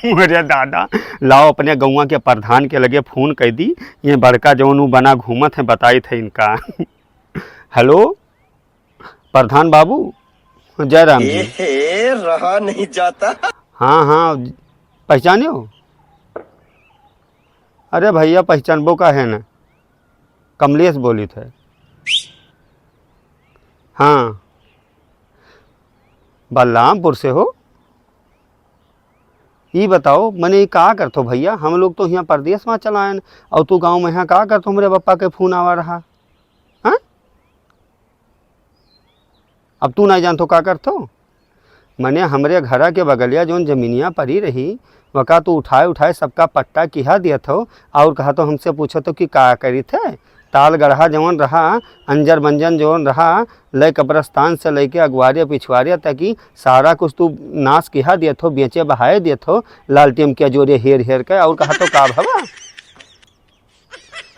अरे दादा, लाओ अपने गौवा के प्रधान के लगे फ़ोन कर दी। ये बड़का जौन ऊ बना घूमत है बताई थे इनका। हेलो प्रधान बाबू, जय राम जी। रहा नहीं जाता। हाँ हाँ, पहचाने हो? अरे भैया पहचानबो का है न, कमलेश बोली थे। हाँ, बलरामपुर से हो? ये बताओ मने का करतो भैया, हम लोग तो यहाँ परदेश में चलायन और तू गांव में यहाँ का करतो, मेरे पप्पा के फोन आवा रहा। हाँ, अब तू नहीं जानतो का करतो? मने हमरे घरा के बगलिया जोन जमीनिया पड़ी रही, वका तो उठाए उठाए सबका पट्टा किहा दिया था। और कहा तो हमसे पूछो तो कि का करी थे। ताल गढ़ा जवन रहा, अंजर बंजन जवन रहा, लय कब्रस्तान से लेके अगवारिया पिछवारिया तक की सारा कुछ तू नाश किहा दिया थो, बेचे बहाए दिया थो, लालटेम के जोरे हेर हेर के। और कहा तो का भवा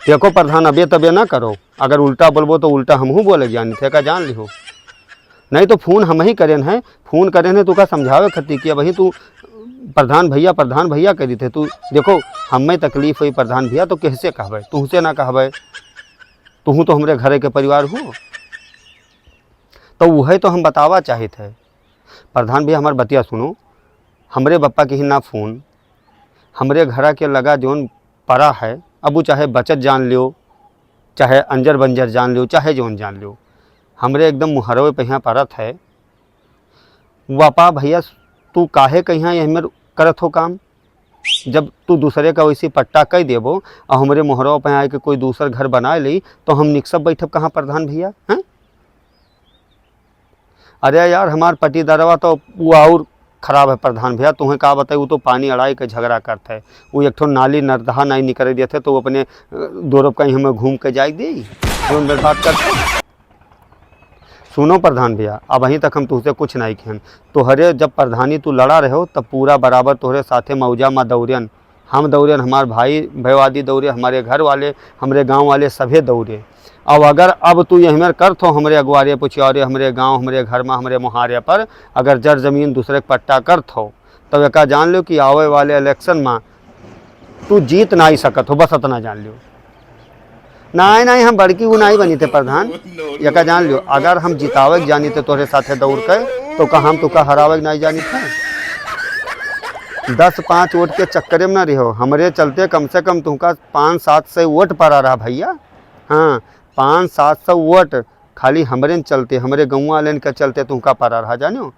देखो प्रधान, अबे तबे ना करो, अगर उल्टा बोलबो तो उल्टा हमहू बोले जानी थे का जान लिहो। नहीं तो फ़ोन हम ही करें हैं, फ़ोन करें हैं तो का समझावे खती कि वही तू प्रधान भैया करी थे। तू देखो हमें तकलीफ हुई प्रधान भैया तो कैसे कहबे, तुहसे ना कहबे, तुहू तो हमरे घरे के परिवार हो। तो वही तो हम बतावा चाहे थे प्रधान भैया, हमार बतिया सुनो। हमरे बप्पा के ही ना फ़ोन, हमरे घरा के लगा जोन परा है, अब वो चाहे बचत जान लियो, चाहे अंजर बंजर जान लियो, चाहे जोन जान लियो, हमरे एकदम मुहरवे पे यहाँ परत है। वापा भैया तू काहे कहीं हमें करत हो काम, जब तू दूसरे का वैसी पट्टा कह देबो और हमरे मुहरवा पे आए के कोई दूसर घर बना ली तो हम निकसब बैठब कहाँ प्रधान भैया हैं? अरे यार हमार पटीदारवा तो वो और खराब है प्रधान भैया, तुम्हें का बताई, वो तो पानी अड़ाई के झगड़ा करते है। वो एक ठो नाली नरदहा नहीं निकल दिए थे तो वो अपने दौरब कहीं हमें घूम के जाए दी, बात करते। सुनो प्रधान भैया, अब वहीं तक हम तुझसे कुछ नहीं कहन। तोहरे जब प्रधानी तू लड़ा रहे हो तब पूरा बराबर तोहरे साथे मौजा में दौड़न, हम दौड़न, हमारे भाई भैवादी दौड़े, हमारे घर वाले, हमारे गांव वाले सभे दौड़े। अब अगर अब तू यही कर थो हमरे अगवारे पुछियारे, हमरे गांव, हमरे घर में, हमरे मुहारे पर अगर जर जमीन दूसरे के पट्टा कर थो तब एक जान लो कि आवे वाले इलेक्शन में तू जीत नहीं सकत हो, बस इतना जान लियो। नहीं नहीं, हम बड़की वो नहीं बनी थे प्रधान, यका जान लियो। अगर हम जितावे जानी थे तोहरे साथे दौड़ के तो का हम तो का हरावे नहीं जानी थे। 10-5 वोट के चक्कर में ना रहो, हमरे चलते कम से कम तुमका 500-700 वोट पर आ रहा भैया। हाँ, 500-700 वोट खाली हमरे चलते, हमरे गाँव वाले के चलते तुमका पर आ रहा। जानो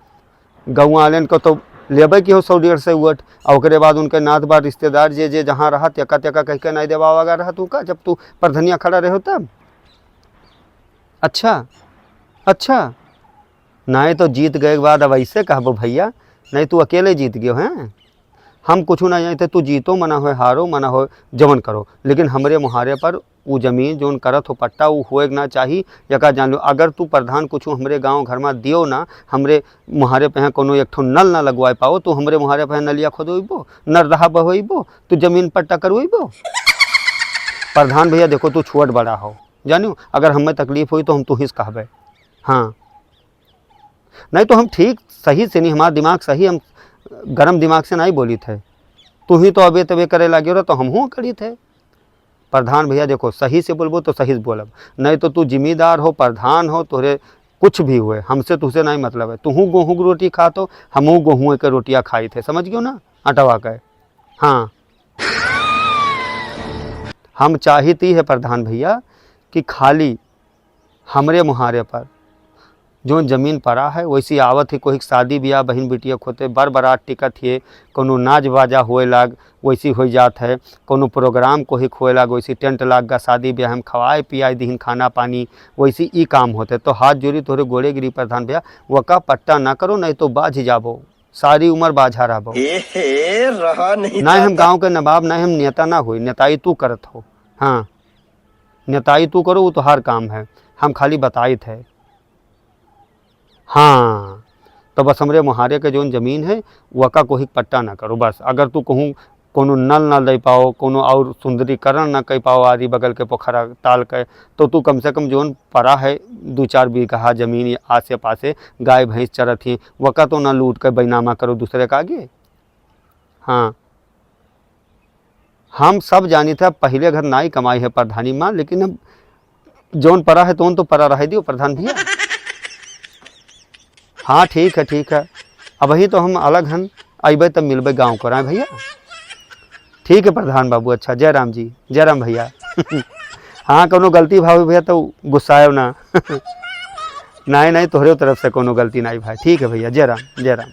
गाँव वाले को तो लेबे की हो 100-150 वोट, और उसके बाद उनके नाथ बार रिश्तेदार जे जे जहाँ रहा त्यका त्यका कह के नहीं देवा वगैरह रहा तू का, जब तू प्रधनिया खड़ा रहे हो तब। अच्छा अच्छा, नहीं तो जीत गए के बाद अब ऐसे कहबो भैया, नहीं तू अकेले जीत गयो हैं, हम कुछ ना जानते। तू जीतो मना हो, हारो मना हो, जमन करो, लेकिन हमरे मुहारे पर वो जमीन जोन करत हो पट्टा वो होए ना चाहिए। यका जान लो, अगर तू प्रधान कुछ हमरे गांव घर में दियो ना, हमरे मुहारे पे कोनो एक ठो नल ना लगवाए पाओ तो हमरे मुहारे पे नलिया खोदोइबो, नरदहा बहोइबो, तू जमीन पट्टा करवाइबो। प्रधान भैया देखो तू छोट बड़ा हो, जानियो अगर हमें तकलीफ हुई तो हम तू ही कहबे। हाँ, नहीं तो हम ठीक सही से नहीं, हमारा दिमाग सही, हम गरम दिमाग से नहीं बोली थे। तू ही तो अबे तबे करे लगे रहो तो हम हूँ करी थे। प्रधान भैया देखो सही से बोलबो तो सही से बोलब, नहीं तो तू जिम्मेदार हो, प्रधान हो, तोरे कुछ भी हुए हमसे तुझसे नहीं मतलब है। तू गेहूँ की रोटी खा तो हम गेहूँ के रोटियाँ खाई थे, समझ गयो ना अटवा के। हाँ, हम चाहती है प्रधान भैया कि खाली हमरे मुहारे पर जो ज़मीन पड़ा है वैसी आवत ही, कोई शादी ब्याह बहन बिटिया खोते बर बरात टिकट है, कोनो नाच बाजा होए लाग वैसी हो जात है, कोनो प्रोग्राम को ही खोए लाग वैसी टेंट लाग गा, शादी ब्याह हम खवाए पियाए दीन खाना पानी वैसी ई काम होते। तो हाथ जोड़ी तोरे गोड़े गिरी प्रधान भैया, वका पट्टा ना करो नहीं तो बाझ जाबो, सारी उम्र बाझा रहो। रहा नहीं हम गाँव के नवाब, नहीं हम नेता ना हुई, नेताई तू करत हो। हाँ, नेताई तू करो, वो तो हर काम है, हम खाली बताई थे। हाँ, तो बस हमरे मुहारे के जोन ज़मीन है वका कोई पट्टा ना करो बस। अगर तू कहूँ कोनो नल ना दे पाओ, कोनो और सुंदरीकरण ना कर पाओ आदि बगल के पोखरा ताल के, तो तू कम से कम जोन पड़ा है 2-4 बीघा ज़मीन आसे पासे गाय भैंस चरत ही, वका तो ना लूट के बैनामा करो दूसरे का आगे। हाँ, हम सब जानी था पहले घर नाई कमाई है प्रधानी माँ, लेकिन अब जौन परा है तोन तो परा रह दियो प्रधान भैया। हाँ ठीक है ठीक है, अब ही तो हम अलग हन, अबे तब मिलबे गाँव को रहे भैया। ठीक है प्रधान बाबू, अच्छा जय राम जी, जय राम भैया। हाँ कोनो गलती भाव भैया तो गुस्साए ना। नहीं नहीं, तोहरे तरफ से कोनो गलती नहीं भाई। ठीक है भैया, जय राम जय राम।